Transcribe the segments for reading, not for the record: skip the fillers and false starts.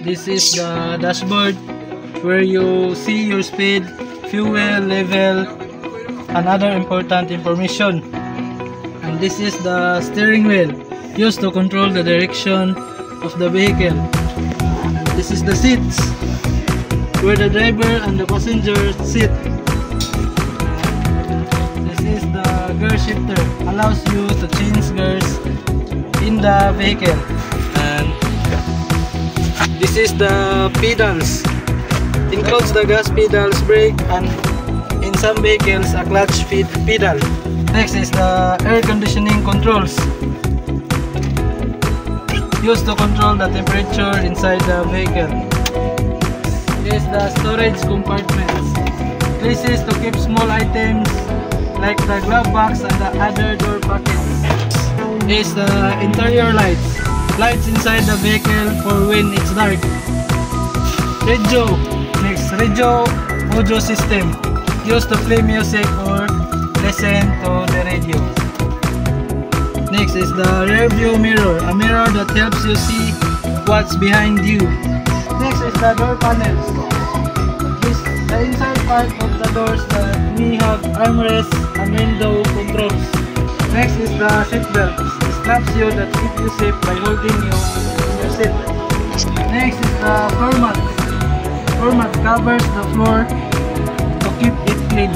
This is the dashboard where you see your speed, fuel level, and other important information. And this is the steering wheel used to control the direction of the vehicle. This is the seats where the driver and the passenger sit. This is the gear shifter, allows you to change gears in the vehicle. And this is the pedals, includes the gas pedals, brake, and in some vehicles a clutch pedal. Next is the air conditioning controls, used to control the temperature inside the vehicle. This is the storage compartments, places to keep small items like the glove box and the other door pockets. This is the interior lights, lights inside the vehicle for when it's dark. Radio, next, radio audio system, used to play music or listen to the radio. Next is the rear view mirror, a mirror that helps you see what's behind you. Next is the door panels. The inside part of the doors that may have armrests and window controls. Next is the seat belt. It straps you that keep you safe by holding you in your seat. Next is the floor mat. Floor mat covers the floor to keep it clean.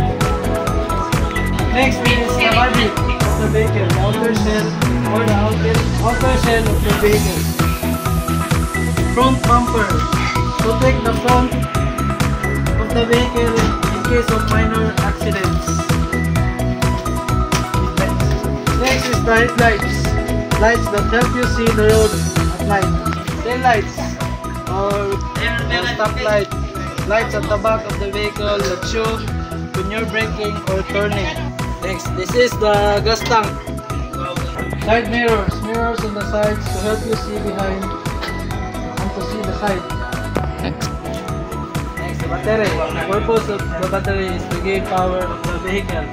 Next is the body of the vehicle, the outer shell or the outer shell of the vehicle. Front bumper, protect the front of the vehicle in case of minor accidents. Next is the headlights, lights that help you see the road at night. Tail lights or stop light, lights at the back of the vehicle that show when you're braking or turning. Next, this is the gas tank. Side mirrors, mirrors on the sides to help you see behind and to see the side. Next, the battery. The purpose of the battery is to gain power of the vehicle.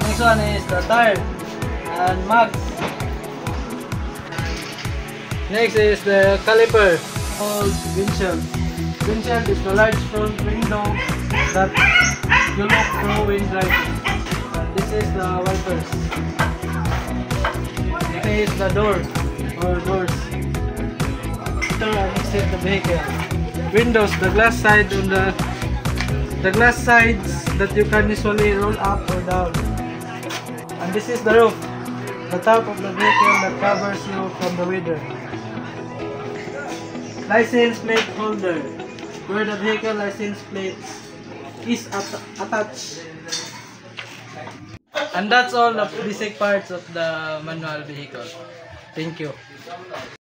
Next one is the tire and mags. Next is the caliper called windshield. Windshield is the large front window that you look through when driving. This is the wipers. This is the door or doors. Enter and exit the vehicle. Windows, the glass side on the glass sides that you can usually roll up or down. And this is the roof, the top of the vehicle that covers you from the weather. License plate holder, where the vehicle license plate is attached. And that's all the basic parts of the manual vehicle. Thank you.